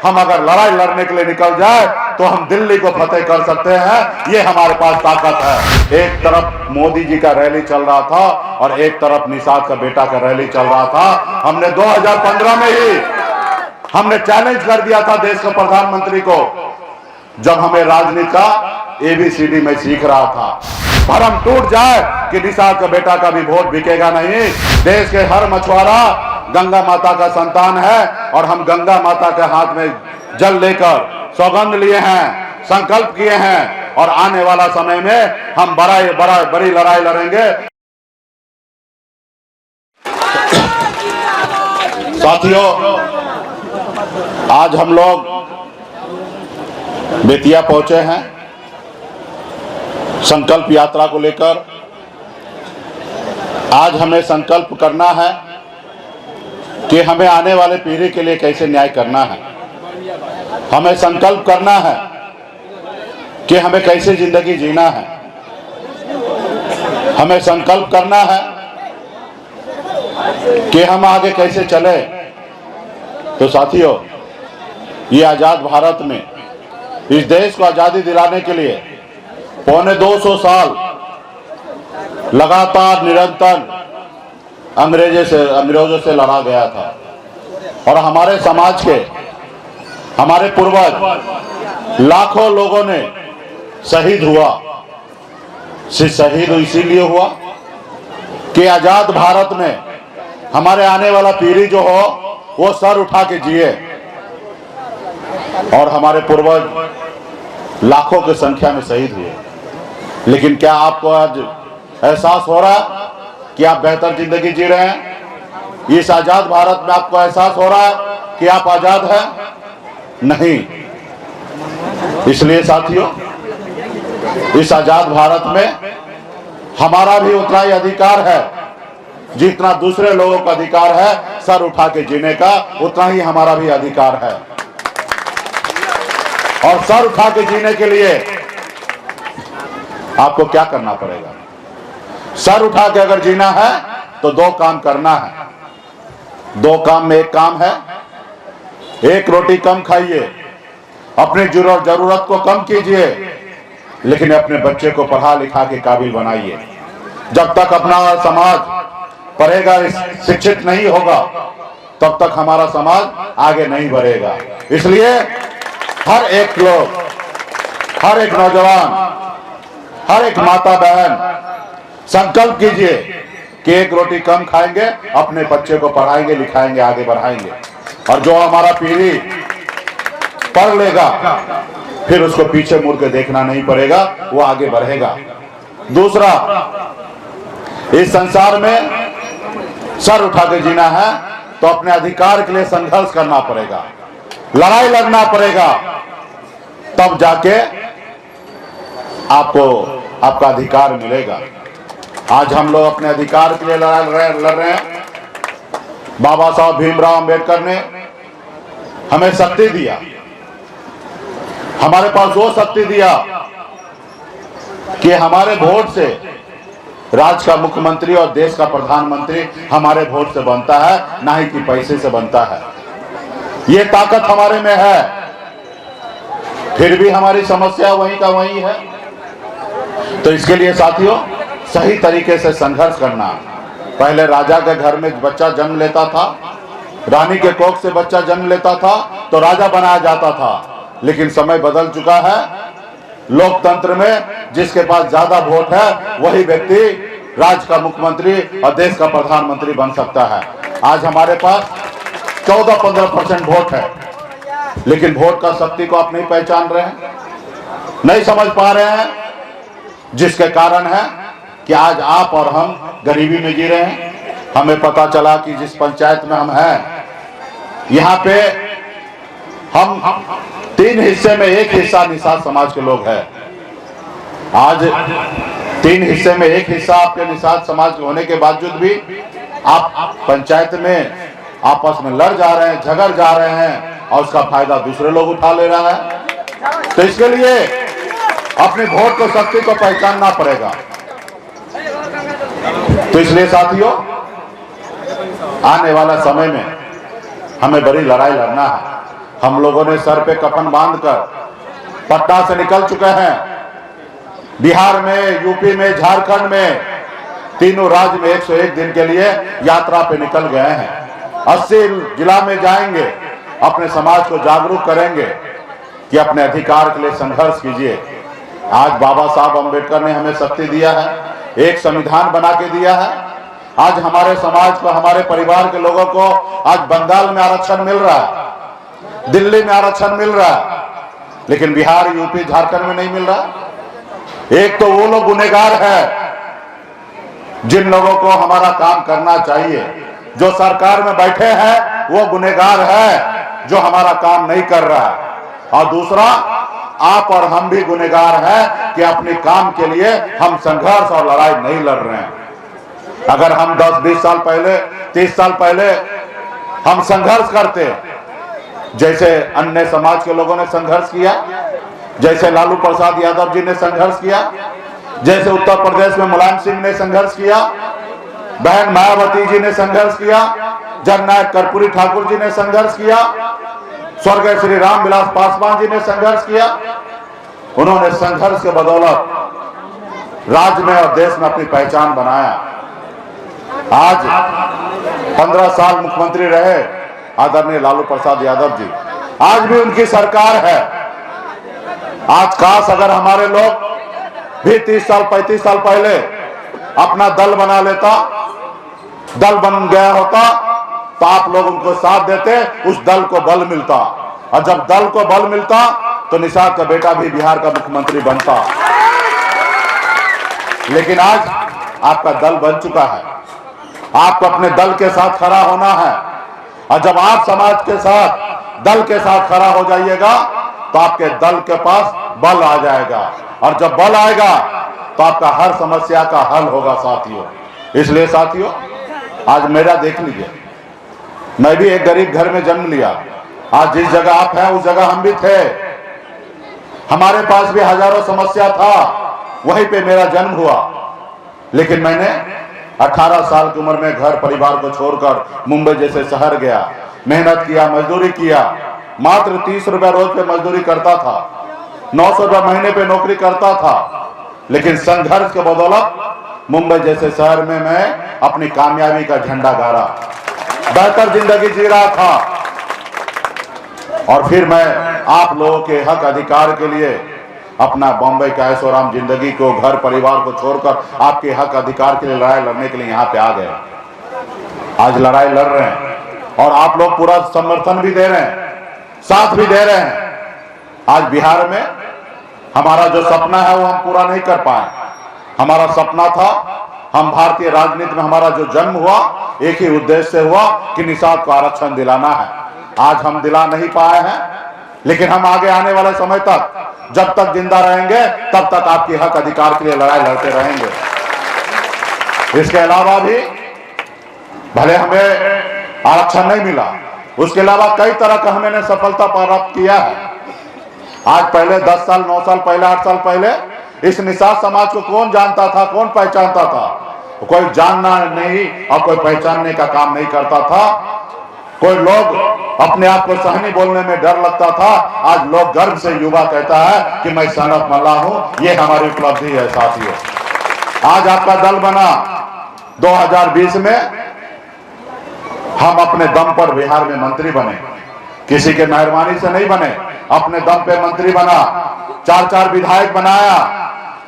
हम अगर लड़ाई लड़ने के लिए निकल जाए तो हम दिल्ली को फतेह कर सकते हैं। ये हमारे पास ताकत है। एक तरफ मोदी जी का रैली चल रहा था और एक तरफ निषाद का बेटा का रैली चल रहा था। हमने 2015 में ही हमने चैलेंज कर दिया था देश के प्रधानमंत्री को, जब हमें राजनीति का ABCD में सीख रहा था। भरम टूट जाए कि निषाद का बेटा का भी वोट बिकेगा नहीं। देश के हर मछुआरा गंगा माता का संतान है और हम गंगा माता के हाथ में जल लेकर सौगंध लिए हैं, संकल्प किए हैं और आने वाला समय में हम बड़ी लड़ाई लड़ेंगे। साथियों, आज हम लोग बेतिया पहुंचे हैं संकल्प यात्रा को लेकर। आज हमें संकल्प करना है कि हमें आने वाले पीढ़ी के लिए कैसे न्याय करना है। हमें संकल्प करना है कि हमें कैसे जिंदगी जीना है। हमें संकल्प करना है कि हम आगे कैसे चले। तो साथियों, ये आजाद भारत में इस देश को आजादी दिलाने के लिए पौने 200 साल लगातार निरंतर अंग्रेजों से लड़ा गया था और हमारे समाज के हमारे पूर्वज लाखों लोगों ने शहीद हुआ। शहीद इसीलिए हुआ कि आजाद भारत में हमारे आने वाला पीढ़ी जो हो वो सर उठा के जिए। और हमारे पूर्वज लाखों की संख्या में शहीद हुए। लेकिन क्या आपको आज एहसास हो रहा है कि आप बेहतर जिंदगी जी रहे हैं? इस आजाद भारत में आपको एहसास हो रहा है कि आप आजाद हैं? नहीं। इसलिए साथियों, इस आजाद भारत में हमारा भी उतना ही अधिकार है जितना दूसरे लोगों का अधिकार है सर उठा के जीने का, उतना ही हमारा भी अधिकार है। और सर उठा के जीने के लिए आपको क्या करना पड़ेगा? सर उठा के अगर जीना है तो दो काम करना है। दो काम में एक काम है, एक रोटी कम खाइए, अपनी जरूरत को कम कीजिए, लेकिन अपने बच्चे को पढ़ा लिखा के काबिल बनाइए। जब तक अपना समाज पढ़ेगा शिक्षित नहीं होगा तब तक हमारा समाज आगे नहीं बढ़ेगा। इसलिए हर एक लोग, हर एक नौजवान, हर एक माता बहन संकल्प कीजिए कि एक रोटी कम खाएंगे, अपने बच्चे को पढ़ाएंगे, लिखाएंगे, आगे बढ़ाएंगे। और जो हमारा पीढ़ी पढ़ लेगा फिर उसको पीछे मुड़ के देखना नहीं पड़ेगा, वो आगे बढ़ेगा। दूसरा, इस संसार में सर उठा के जीना है तो अपने अधिकार के लिए संघर्ष करना पड़ेगा, लड़ाई लड़ना पड़ेगा, तब जाके आपको आपका अधिकार मिलेगा। आज हम लोग अपने अधिकार के लिए लड़ रहे हैं। बाबा साहब भीमराव अंबेडकर ने हमें शक्ति दिया, हमारे पास वो शक्ति दिया कि हमारे वोट से राज्य का मुख्यमंत्री और देश का प्रधानमंत्री हमारे वोट से बनता है, ना ही कि पैसे से बनता है। ये ताकत हमारे में है, फिर भी हमारी समस्या वहीं का वहीं है। तो इसके लिए साथियों, सही तरीके से संघर्ष करना। पहले राजा के घर में बच्चा जन्म लेता था, रानी के कोख से बच्चा जन्म लेता था तो राजा बनाया जाता था। लेकिन समय बदल चुका है। लोकतंत्र में जिसके पास ज्यादा वोट है वही व्यक्ति राज्य का मुख्यमंत्री और देश का प्रधानमंत्री बन सकता है। आज हमारे पास 14-15% वोट है, लेकिन वोट का शक्ति को आप नहीं पहचान रहे हैं, नहीं समझ पा रहे हैं, जिसके कारण है कि आज आप और हम गरीबी में जी रहे हैं। हमें पता चला कि जिस पंचायत में हम हैं, यहाँ पे हम 3 हिस्से में 1 हिस्सा निषाद समाज के लोग हैं। आज 3 हिस्से में 1 हिस्सा आपके निषाद समाज के होने के बावजूद भी आप पंचायत में आपस में लड़ जा रहे हैं, झगड़ जा रहे हैं और उसका फायदा दूसरे लोग उठा ले रहा है। तो इसके लिए अपने वोट को शक्ति को पहचानना पड़ेगा। तो इसलिए साथियों, आने वाला समय में हमें बड़ी लड़ाई लड़ना है। हम लोगों ने सर पे कफन बांधकर पटना से निकल चुके हैं। बिहार में, यूपी में, झारखंड में, तीनों राज्य में 101 दिन के लिए यात्रा पे निकल गए हैं। 80 जिला में जाएंगे, अपने समाज को जागरूक करेंगे कि अपने अधिकार के लिए संघर्ष कीजिए। आज बाबा साहब अम्बेडकर ने हमें शक्ति दिया है, एक संविधान बना के दिया है। आज हमारे समाज को, हमारे परिवार के लोगों को आज बंगाल में आरक्षण मिल रहा है, दिल्ली में आरक्षण मिल रहा है, लेकिन बिहार, यूपी, झारखंड में नहीं मिल रहा। एक तो वो लोग गुनहगार है जिन लोगों को हमारा काम करना चाहिए। जो सरकार में बैठे हैं वो गुनहगार है जो हमारा काम नहीं कर रहा है। और दूसरा, आप और हम भी गुनहगार हैं कि अपने काम के लिए हम संघर्ष और लड़ाई नहीं लड़ रहे हैं। अगर हम 10-20 साल पहले, 30 साल पहले हम संघर्ष करते, जैसे अन्य समाज के लोगों ने संघर्ष किया, जैसे लालू प्रसाद यादव जी ने संघर्ष किया, जैसे उत्तर प्रदेश में मुलायम सिंह ने संघर्ष किया, बहन मायावती जी ने संघर्ष किया, जननायक कर्पूरी ठाकुर जी ने संघर्ष किया, स्वर्गीय श्री रामविलास पासवान जी ने संघर्ष किया। उन्होंने संघर्ष के बदौलत राज्य में और देश में अपनी पहचान बनाया। आज 15 साल मुख्यमंत्री रहे आदरणीय लालू प्रसाद यादव जी, आज भी उनकी सरकार है। आज काश अगर हमारे लोग भी 30 साल 35 साल पहले अपना दल बना लेता, दल बन गया होता, तो आप लोग उनको साथ देते, उस दल को बल मिलता, और जब दल को बल मिलता तो निषाद का बेटा भी बिहार का मुख्यमंत्री बनता। लेकिन आज आपका दल बन चुका है, आपको अपने दल के साथ खड़ा होना है, और जब आप समाज के साथ, दल के साथ खड़ा हो जाइएगा तो आपके दल के पास बल आ जाएगा, और जब बल आएगा तो आपका हर समस्या का हल होगा साथियों। इसलिए साथियों, आज मेरा देख लीजिए, मैं भी एक गरीब घर में जन्म लिया। आज जिस जगह आप हैं उस जगह हम भी थे, हमारे पास भी हजारों समस्या था, वहीं पे मेरा जन्म हुआ। लेकिन मैंने 18 साल की उम्र में घर परिवार को छोड़कर मुंबई जैसे शहर गया, मेहनत किया, मजदूरी किया। मात्र 30 रुपए रोज पे मजदूरी करता था, 900 रुपए महीने पे नौकरी करता था, लेकिन संघर्ष के बदौलत मुंबई जैसे शहर में मैं अपनी कामयाबी का झंडा गाड़ा, बेहतर जिंदगी जी रहा था। और फिर मैं आप लोगों के हक अधिकार के लिए अपना बॉम्बे का ऐशोआराम जिंदगी को, घर परिवार को छोड़कर आपके हक अधिकार के लिए लड़ाई लड़ने के लिए यहाँ पे आ गए। आज लड़ाई लड़ रहे हैं और आप लोग पूरा समर्थन भी दे रहे हैं, साथ भी दे रहे हैं। आज बिहार में हमारा जो सपना है वो हम पूरा नहीं कर पाए। हमारा सपना था, हम भारतीय राजनीति में हमारा जो जन्म हुआ एक ही उद्देश्य से हुआ कि निषाद को आरक्षण दिलाना है। आज हम दिला नहीं पाए हैं, लेकिन हम आगे आने वाले समय तक, जब तक जिंदा रहेंगे तब तक आपके हक अधिकार के लिए लड़ाई लड़ते रहेंगे। इसके अलावा भी भले हमें आरक्षण नहीं मिला, उसके अलावा कई तरह का हमने सफलता प्राप्त किया है। आज पहले 10 साल, 9 साल पहले, 8 साल पहले इस निषाद समाज को कौन जानता था, कौन पहचानता था? कोई जानना नहीं और कोई पहचानने का काम नहीं करता था। कोई लोग अपने आप को सहनी बोलने में डर लगता था। आज लोग गर्व से युवा कहता है कि मैं सन ऑफ मल्ला हूं। ये हमारी उपलब्धि है साथियों। आज आपका दल बना 2020 में, हम अपने दम पर बिहार में मंत्री बने, किसी के मेहरबानी से नहीं बने, अपने दम पे मंत्री बना, 4-4 विधायक बनाया।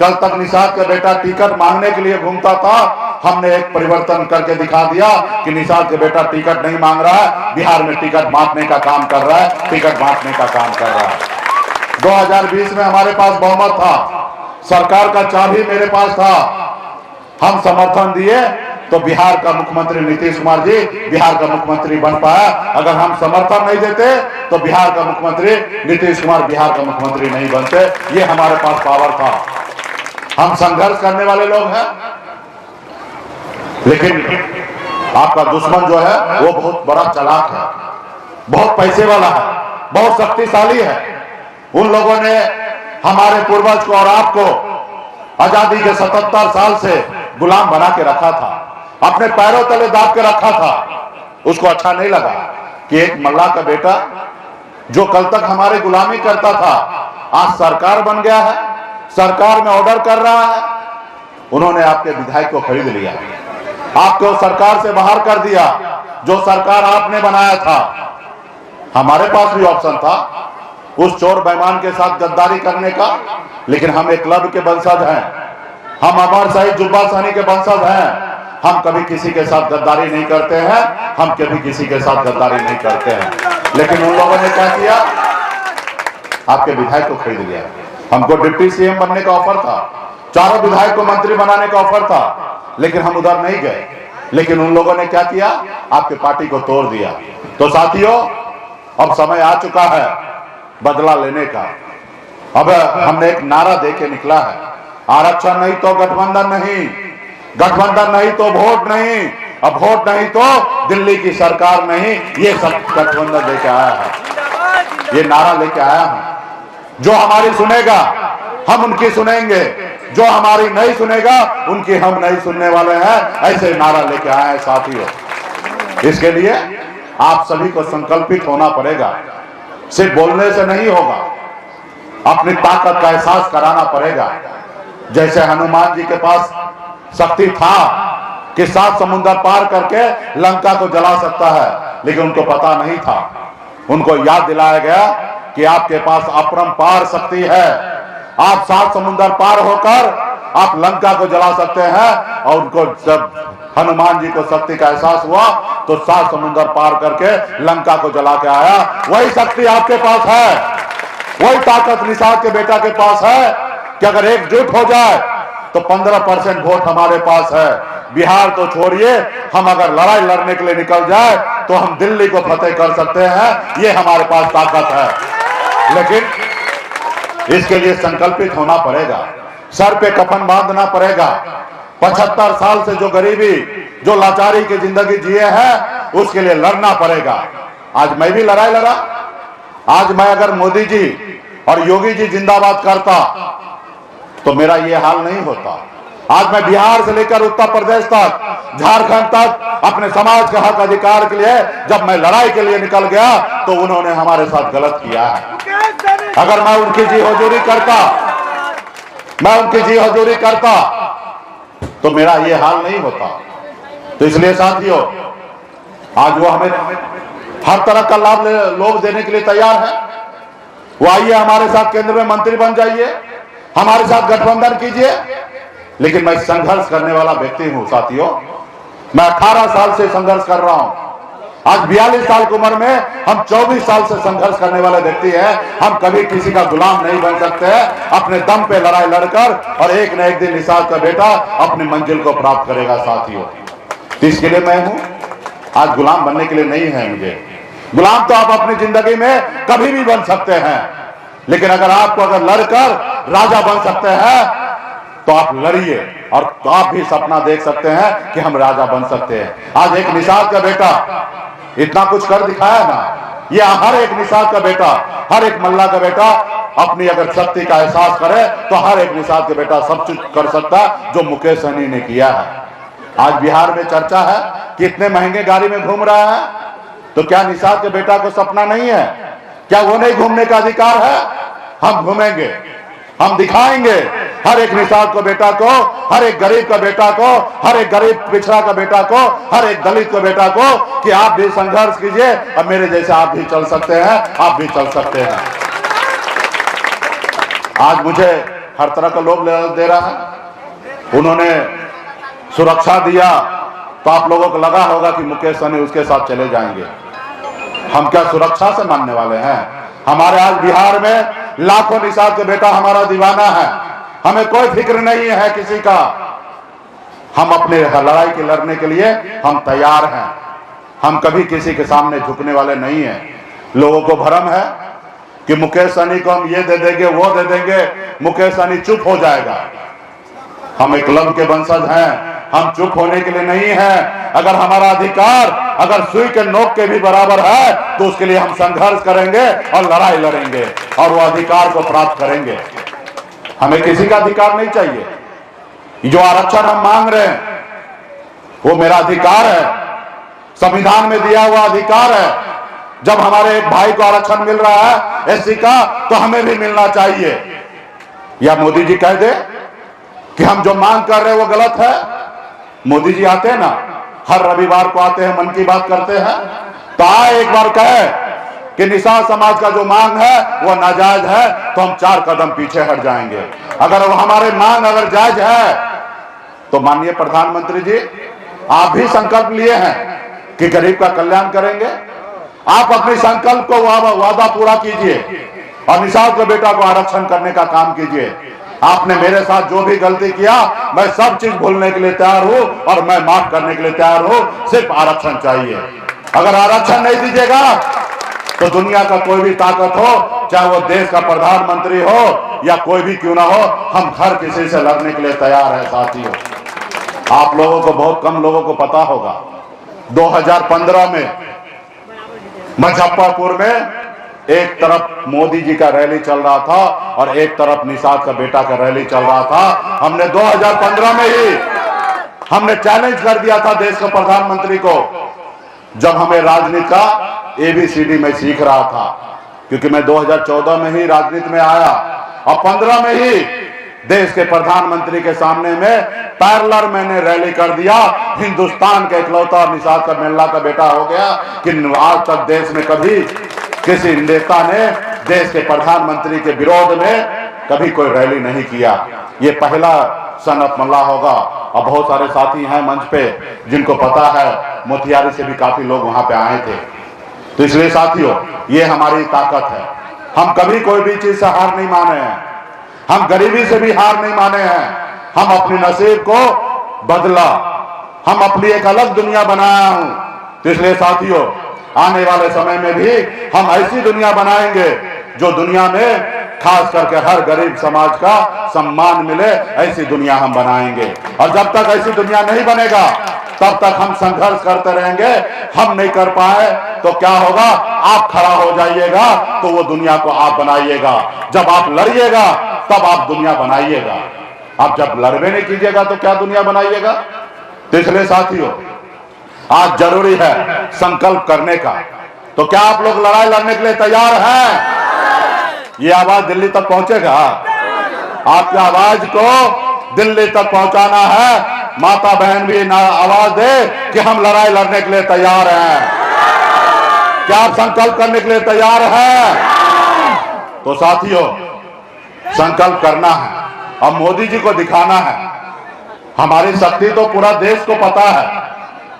कल तक निषाद का बेटा टिकट मांगने के लिए घूमता था, हमने एक परिवर्तन करके दिखा दिया कि निषाद का बेटा टिकट नहीं मांग रहा है, बिहार में टिकट बांटने का काम कर रहा है, टिकट बांटने का काम कर रहा है। 2020 में हमारे पास बहुमत था, सरकार का चाबी मेरे पास था, हम समर्थन दिए तो बिहार का मुख्यमंत्री नीतीश कुमार जी बिहार का मुख्यमंत्री बन पाया। अगर हम समर्थन नहीं देते तो बिहार का मुख्यमंत्री नीतीश कुमार बिहार का मुख्यमंत्री नहीं बनते। ये हमारे पास पावर था। हम संघर्ष करने वाले लोग हैं, लेकिन आपका दुश्मन जो है वो बहुत बड़ा चालाक है, बहुत पैसे वाला है, बहुत शक्तिशाली है। उन लोगों ने हमारे पूर्वज को और आपको आजादी के 77 साल से गुलाम बना के रखा था, अपने पैरों तले दाब के रखा था। उसको अच्छा नहीं लगा कि एक मल्ला का बेटा जो कल तक हमारे गुलामी करता था, आज सरकार बन गया है, सरकार में ऑर्डर कर रहा है। उन्होंने आपके विधायक को खरीद लिया, आपको सरकार से बाहर कर दिया, जो सरकार आपने बनाया था। हमारे पास भी ऑप्शन था उस चोर बेईमान के साथ गद्दारी करने का, लेकिन हम एक क्लब के वंशज हैं, हम अमर शहीद जुब्बा सहनी के वंशज हैं। हम कभी किसी के साथ गद्दारी नहीं करते हैं, हम कभी किसी के साथ गद्दारी नहीं करते हैं। लेकिन उन लोगों ने क्या किया, आपके विधायक को खरीद लिया। हमको डिप्टी सीएम बनने का ऑफर था, चारों विधायक को मंत्री बनाने का ऑफर था, लेकिन हम उधर नहीं गए। लेकिन उन लोगों ने क्या किया, आपके पार्टी को तोड़ दिया। तो साथियों, अब समय आ चुका है बदला लेने का। अब हमने एक नारा देके निकला है, आरक्षण नहीं तो गठबंधन नहीं, गठबंधन नहीं तो वोट नहीं, अब वोट नहीं तो दिल्ली की सरकार नहीं। ये सब गठबंधन लेके आया है, ये नारा लेके आया हूं। जो हमारी सुनेगा हम उनकी सुनेंगे, जो हमारी नहीं सुनेगा उनकी हम नहीं सुनने वाले हैं। ऐसे नारा लेके आए हैं साथियों। इसके लिए आप सभी को संकल्पित होना पड़ेगा, सिर्फ बोलने से नहीं होगा, अपनी ताकत का एहसास कराना पड़ेगा। जैसे हनुमान जी के पास शक्ति था कि 7 समुद्र पार करके लंका को जला सकता है, लेकिन उनको पता नहीं था। उनको याद दिलाया गया कि आपके पास अपरंपार शक्ति है, आप 7 समुद्र पार होकर आप लंका को जला सकते हैं। और उनको जब हनुमान जी को शक्ति का एहसास हुआ तो 7 समुद्र पार करके लंका को जला के आया। वही शक्ति आपके पास है, वही ताकत निषाद के बेटा के पास है कि अगर एकजुट हो जाए तो 15% वोट हमारे पास है। बिहार तो छोड़िए, हम अगर लड़ाई लड़ने के लिए निकल जाए तो हम दिल्ली को फतेह कर सकते हैं, ये हमारे पास ताकत है। लेकिन इसके लिए संकल्पित होना पड़ेगा, सर पे कफन बांधना पड़ेगा। 75 साल से जो गरीबी, जो लाचारी की जिंदगी जिए हैं, उसके लिए लड़ना पड़ेगा। आज मैं भी लड़ाई लड़ा। आज मैं अगर मोदी जी और योगी जी जिंदाबाद करता तो मेरा ये हाल नहीं होता। आज मैं बिहार से लेकर उत्तर प्रदेश तक, झारखंड तक अपने समाज के हक अधिकार के लिए जब मैं लड़ाई के लिए निकल गया तो उन्होंने हमारे साथ गलत किया है। अगर मैं उनकी जी हुजूरी करता, मैं उनकी जी हुजूरी करता तो मेरा ये हाल नहीं होता। तो इसलिए साथियों, आज वो हमें हर तरह का लाभ लोग देने के लिए तैयार है। वो आइए हमारे साथ केंद्र में मंत्री बन जाइए, हमारे साथ गठबंधन कीजिए। लेकिन मैं संघर्ष करने वाला व्यक्ति हूं साथियों। मैं 18 साल से संघर्ष कर रहा हूं। आज 42 साल की उम्र में हम 24 साल से संघर्ष करने वाले व्यक्ति हैं। हम कभी किसी का गुलाम नहीं बन सकते हैं। अपने दम पे लड़ाई लड़कर और एक न एक दिन निषाद का बेटा अपनी मंजिल को प्राप्त करेगा साथियों। तो इसके लिए मैं हूं, आज गुलाम बनने के लिए नहीं है मुझे। गुलाम तो आप अपनी जिंदगी में कभी भी बन सकते हैं, लेकिन अगर आपको अगर लड़कर राजा बन सकते हैं तो आप लड़िए और तो आप भी सपना देख सकते हैं कि हम राजा बन सकते हैं। आज एक निषाद का बेटा इतना कुछ कर दिखाया ना, ये हर एक निषाद का बेटा, हर एक मल्ला का बेटा अपनी अगर शक्ति का एहसास करे तो हर एक निषाद का बेटा सब कुछ कर सकता जो मुकेश सहनी ने किया है। आज बिहार में चर्चा है कि इतने महंगे गाड़ी में घूम रहा है, तो क्या निषाद के बेटा को सपना नहीं है? क्या वो नहीं घूमने का अधिकार है? हम घूमेंगे, हम दिखाएंगे हर एक निषाद को बेटा को, हर एक गरीब का बेटा को, हर एक गरीब पिछड़ा का बेटा को, हर एक दलित को बेटा को कि आप भी संघर्ष कीजिए और मेरे जैसे आप भी चल सकते हैं, आप भी चल सकते हैं। आज मुझे हर तरह का लोभ दे रहा है। उन्होंने सुरक्षा दिया तो आप लोगों को लगा होगा कि मुकेश सहनी उसके साथ चले जाएंगे। हम क्या सुरक्षा से मानने वाले हैं? हमारे आज बिहार में लाखों निषाद के बेटा हमारा दीवाना है। हमें कोई फिक्र नहीं है किसी का। हम अपने लड़ाई के लड़ने के लिए हम तैयार हैं। हम कभी किसी के सामने झुकने वाले नहीं हैं। लोगों को भ्रम है कि मुकेश सहनी को हम ये दे देंगे, वो दे देंगे, मुकेश सहनी चुप हो जाएगा। हम एक क्लब के वंशज हैं, हम चुप होने के लिए नहीं हैं। अगर हमारा अधिकार अगर सुई के नोक के भी बराबर है तो उसके लिए हम संघर्ष करेंगे और लड़ाई लड़ेंगे और वो अधिकार को प्राप्त करेंगे। हमें किसी का अधिकार नहीं चाहिए। जो आरक्षण हम मांग रहे हैं वो मेरा अधिकार है, संविधान में दिया हुआ अधिकार है। जब हमारे एक भाई को आरक्षण मिल रहा है एससी का, तो हमें भी मिलना चाहिए। या मोदी जी कह दे कि हम जो मांग कर रहे हैं वो गलत है। मोदी जी आते हैं ना, हर रविवार को आते हैं, मन की बात करते हैं, तो आए एक बार कहे कि निषाद समाज का जो मांग है वो नाजायज है, तो हम 4 कदम पीछे हट जाएंगे। अगर वो हमारे मांग अगर जायज है तो माननीय प्रधानमंत्री जी, आप भी संकल्प लिए हैं कि गरीब का कल्याण करेंगे। आप अपने संकल्प को वादा पूरा कीजिए और निषाद के बेटा को आरक्षण करने का काम कीजिए। आपने मेरे साथ जो भी गलती किया, मैं सब चीज भूलने के लिए तैयार हूं और मैं माफ करने के लिए तैयार हूं। सिर्फ आरक्षण चाहिए। अगर आरक्षण नहीं दीजिएगा तो दुनिया का कोई भी ताकत हो, चाहे वो देश का प्रधानमंत्री हो या कोई भी क्यों ना हो, हम हर किसी से लड़ने के लिए तैयार है। साथियों, आप लोगों को, बहुत कम लोगों को पता होगा, 2015 में मुजफ्फरपुर में एक तरफ मोदी जी का रैली चल रहा था और एक तरफ निषाद का बेटा का रैली चल रहा था। हमने 2015 में ही हमने चैलेंज कर दिया था देश के प्रधानमंत्री को, जब हमें राजनीति का ABCD में सीख रहा था, क्योंकि मैं 2014 में ही राजनीति में आया और 15 में ही देश के प्रधानमंत्री के सामने में पैरेलल मैंने रैली कर दिया। हिंदुस्तान का इकलौता निषाद का मेला का बेटा हो गया कि आज तक देश में कभी किसी नेता ने देश के प्रधानमंत्री के विरोध में कभी कोई रैली नहीं किया। ये पहला सनत मल्ला होगा। और बहुत सारे साथी हैं मंच पे जिनको पता है, मोतिहारी से भी काफी लोग वहां पे आए थे। तो इसलिए साथियों, ये हमारी ताकत है। हम कभी कोई भी चीज से हार नहीं माने हैं, हम गरीबी से भी हार नहीं माने हैं। हम अपने नसीब को बदला, हम अपनी एक अलग दुनिया बनाया हूं। तो इसलिए साथियों, आने वाले समय में भी हम ऐसी दुनिया बनाएंगे जो दुनिया में खास करके हर गरीब समाज का सम्मान मिले, ऐसी दुनिया हम बनाएंगे। और जब तक ऐसी दुनिया नहीं बनेगा तब तक हम संघर्ष करते रहेंगे। हम नहीं कर पाए तो क्या होगा, आप खड़ा हो जाइएगा तो वो दुनिया को आप बनाइएगा। जब आप लड़िएगा तब आप दुनिया बनाइएगा। आप जब लड़बे नहीं कीजिएगा तो क्या दुनिया बनाइएगा। तो इसलिए साथियों, आज जरूरी है संकल्प करने का। तो क्या आप लोग लड़ाई लड़ने के लिए तैयार हैं? ये आवाज दिल्ली तक पहुंचेगा। आपकी आवाज को दिल्ली तक पहुंचाना है। माता बहन भी आवाज दे कि हम लड़ाई लड़ने के लिए तैयार हैं। क्या आप संकल्प करने के लिए तैयार हैं? तो साथियों, संकल्प करना है और मोदी जी को दिखाना है। हमारी शक्ति तो पूरा देश को पता है।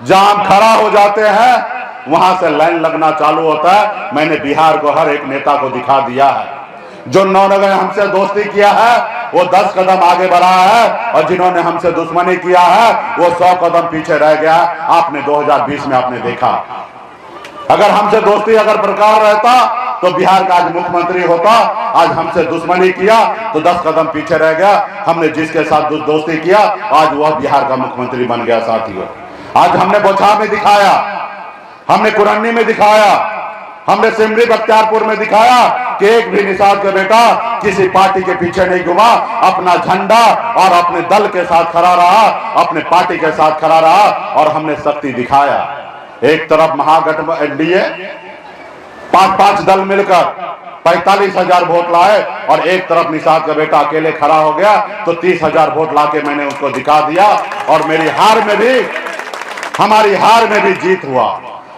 जहां हम खड़ा हो जाते हैं वहां से लाइन लगना चालू होता है। मैंने बिहार को हर एक नेता को दिखा दिया है। जो 9 ने हमसे दोस्ती किया है वो 10 कदम आगे बढ़ा है और जिन्होंने हमसे दुश्मनी किया है वो 100 कदम पीछे रह गया। आपने 2020 में आपने देखा, अगर हमसे दोस्ती अगर बरकरार रहता तो बिहार का आज मुख्यमंत्री होता। आज हमसे दुश्मनी किया तो 10 कदम पीछे रह गया। हमने जिसके साथ दोस्ती किया आज वह बिहार का मुख्यमंत्री बन गया। साथियों, आज हमने बोछार में दिखाया, हमने कुरन्नी में दिखाया, हमने सिमरी बख्तियारपुर में दिखाया कि एक भी निषाद का बेटा किसी पार्टी के पीछे नहीं घुमा, अपना झंडा और अपने दल के साथ खड़ा रहा, अपने पार्टी के साथ खड़ा रहा और हमने शक्ति दिखाया। एक तरफ महागठबंधन एनडीए 5-5 दल मिलकर 45,000 वोट लाए और एक तरफ निषाद का बेटा अकेले खड़ा हो गया तो 30,000 वोट लाके मैंने उसको दिखा दिया और मेरी हार में भी, हमारी हार में भी जीत हुआ।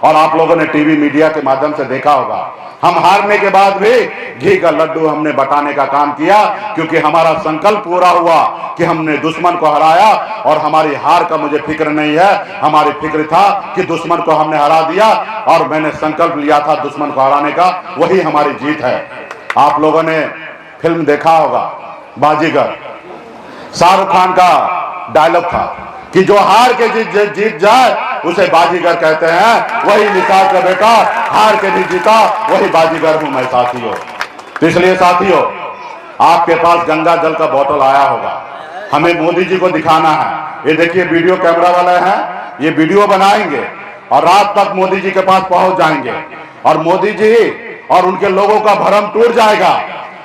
और आप लोगों ने टीवी मीडिया के माध्यम से देखा होगा, हम हारने के बाद भी घी का लड्डू हमने बटाने का काम किया, क्योंकि हमारा संकल्प पूरा हुआ कि हमने दुश्मन को हराया। और हमारी हार का मुझे फिक्र नहीं है, हमारी फिक्र था कि दुश्मन को हमने हरा दिया और मैंने संकल्प लिया था दुश्मन को हराने का, वही हमारी जीत है। आप लोगों ने फिल्म देखा होगा बाजीगर, शाहरुख खान का डायलॉग था कि जो हार के जीत जाए उसे बाजीगर कहते हैं। वही निषाद का बेटा हार के नहीं जीता, वही बाजीगर हूं मैं। साथियों, तो इसलिए साथियों, आपके पास गंगा जल का बोतल आया होगा, हमें मोदी जी को दिखाना है। ये देखिए वीडियो कैमरा वाले हैं, ये वीडियो बनाएंगे और रात तक मोदी जी के पास पहुंच जाएंगे और मोदी जी और उनके लोगों का भ्रम टूट जाएगा।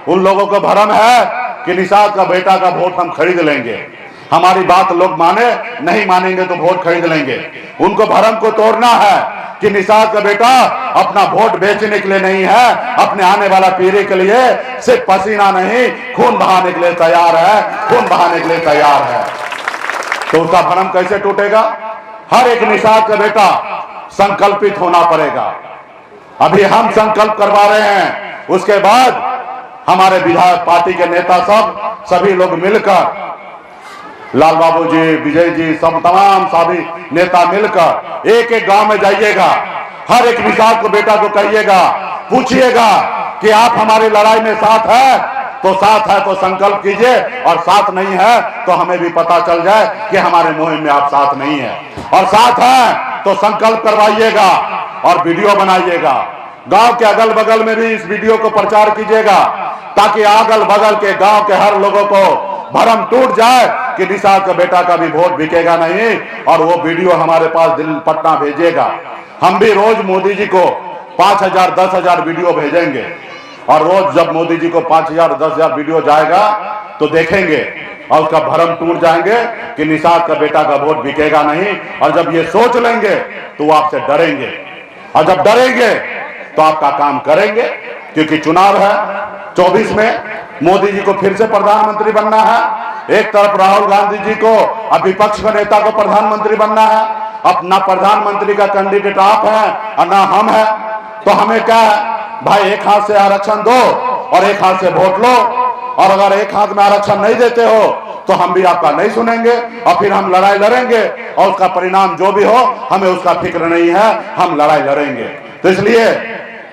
उन लोगों का भ्रम है कि निषाद का बेटा का वोट हम खरीद लेंगे, हमारी बात लोग माने नहीं मानेंगे तो वोट खरीद लेंगे। उनको भरम को तोड़ना है कि निषाद का बेटा अपना वोट बेचने के लिए नहीं है, अपने आने वाला पीढ़ी के लिए सिर्फ पसीना नहीं खून बहाने के लिए तैयार है, खून बहाने के लिए तैयार है। तो उसका भ्रम कैसे टूटेगा? हर एक निषाद का बेटा संकल्पित होना पड़ेगा। अभी हम संकल्प करवा रहे हैं, उसके बाद हमारे विधायक पार्टी के नेता सभी लोग मिलकर, लाल बाबू जी, विजय जी, सब तमाम सभी नेता मिलकर एक एक गांव में जाइएगा, हर एक निषाद को बेटा को कहिएगा, पूछिएगा कि आप हमारी लड़ाई में साथ है तो संकल्प कीजिए, और साथ नहीं है तो हमें भी पता चल जाए कि हमारे मुहिम में आप साथ नहीं है, और साथ है तो संकल्प करवाइएगा और वीडियो बनाइएगा। गांव के अगल बगल में भी इस वीडियो को प्रचार कीजिएगा, ताकि अगल बगल के गांव के हर लोगों को भरम टूट जाए कि निषाद का बेटा का भी वोट बिकेगा नहीं, और वो वीडियो हमारे पास दिल्ली पटना भेजिएगा। हम भी रोज मोदी जी को 5,000 10,000 वीडियो भेजेंगे, और रोज जब मोदी जी को 5,000 10,000 वीडियो जाएगा तो देखेंगे और उसका भरम टूट जाएंगे कि निषाद का बेटा का वोट बिकेगा नहीं। और जब ये सोच लेंगे तो वो आपसे डरेंगे, और जब डरेंगे तो आपका काम करेंगे, क्योंकि चुनाव है 24 में, मोदी जी को फिर से प्रधानमंत्री बनना है। एक तरफ राहुल गांधी जी को, अब विपक्ष के नेता को प्रधानमंत्री बनना है। अपना प्रधानमंत्री का कैंडिडेट आप हैं और ना हम हैं, तो हमें क्या है भाई, एक हाथ से आरक्षण दो और एक हाथ से वोट लो, और अगर एक हाथ में आरक्षण नहीं देते हो तो हम भी आपका नहीं सुनेंगे, और फिर हम लड़ाई लड़ेंगे, और उसका परिणाम जो भी हो हमें उसका फिक्र नहीं है, हम लड़ाई लड़ेंगे। तो इसलिए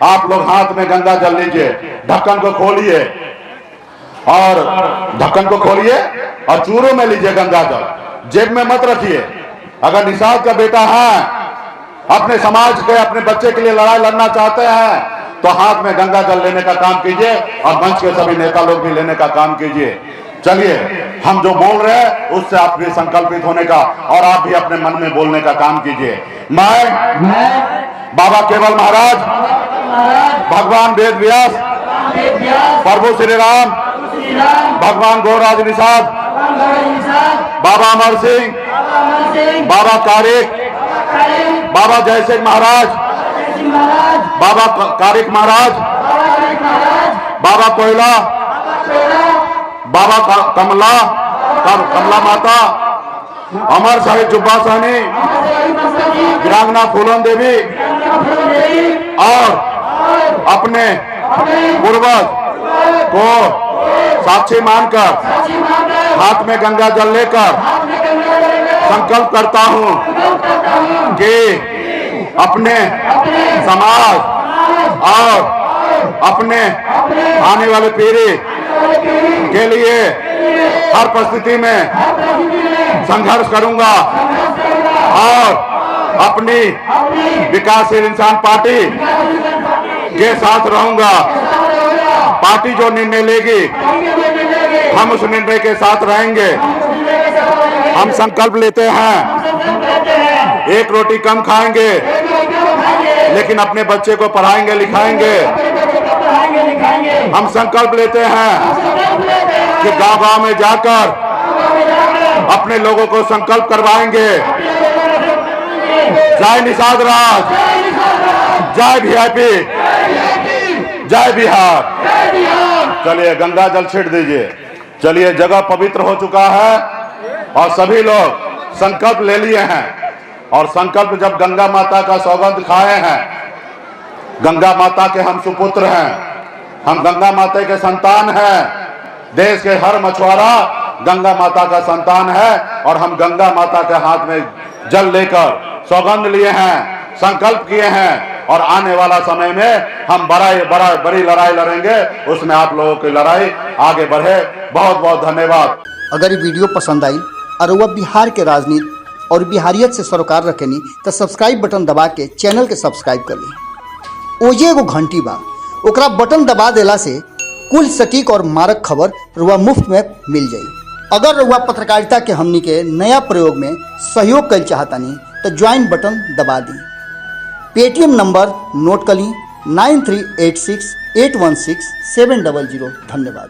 आप लोग हाथ में गंगा जल लीजिए, ढक्कन को खोलिए, और ढक्कन को खोलिए और चूरों में लीजिए गंगा जल, जेब में मत रखिए। अगर निषाद का बेटा है, अपने समाज के, अपने बच्चे के लिए लड़ाई लड़ना चाहते हैं, तो हाथ में गंगा जल लेने का काम कीजिए, और मंच के सभी नेता लोग भी लेने का काम कीजिए। चलिए, हम जो बोल रहे हैं उससे आप भी संकल्पित होने का, और आप भी अपने मन में बोलने का काम कीजिए। मैं बाबा केवल महाराज, भगवान वेद व्यास, प्रभु श्री राम, भगवान गौराज निषाद, बाबा अमर सिंह, बाबा कारिक, बाबा जय सिंह महाराज, बाबा कारिक महाराज, बाबा कोयला, बाबा कमला माता, अमर साहिब जुब्बा सहनी, वीरांगना फूलन देवी, और अपने पूर्वज को साक्षी मानकर हाथ में गंगा जल लेकर संकल्प करता हूं कि अपने समाज और अपने आने वाले पीढ़ी के लिए हर परिस्थिति में संघर्ष करूंगा, और अपनी विकासशील इंसान पार्टी के साथ रहूंगा। पार्टी जो निर्णय लेगी हम उस निर्णय के साथ रहेंगे। हम संकल्प लेते हैं, एक रोटी कम खाएंगे, लेकिन अपने बच्चे को पढ़ाएंगे लिखाएंगे। हम संकल्प लेते हैं कि गांव-गांव में जाकर अपने लोगों को संकल्प करवाएंगे। जय निषाद राज, जय वीआईपी, जय बिहार। चलिए गंगा जल छिड़ दीजिए। चलिए, जगह पवित्र हो चुका है और सभी लोग संकल्प ले लिए हैं, और संकल्प जब गंगा माता का सौगंध खाए हैं, गंगा माता के हम सुपुत्र हैं, हम गंगा माता के संतान हैं। देश के हर मछुआरा गंगा माता का संतान है, और हम गंगा माता के हाथ में जल लेकर सौगंध लिए हैं, संकल्प किए हैं, और आने वाला समय में हम बड़ी लड़ाई लड़ेंगे। उसमें आप लोगों की लड़ाई आगे बढ़े। बहुत बहुत धन्यवाद। अगर ये वीडियो पसंद आई और वह बिहार के राजनीति और बिहारियत से सरोकार रखेनी तो सब्सक्राइब बटन दबा के चैनल के सब्सक्राइब कर ली। ओजे एगो घंटी बा, ओकरा बटन दबा देला से कुल सटीक और मारक खबर रुआ मुफ्त में मिल जाई। अगर रुआ पत्रकारिता के हमनी के नया प्रयोग में सहयोग कर चाहतानी तो ज्वाइन बटन दबा दी। पेटीएम नंबर नोट कर ली 9386816700। धन्यवाद।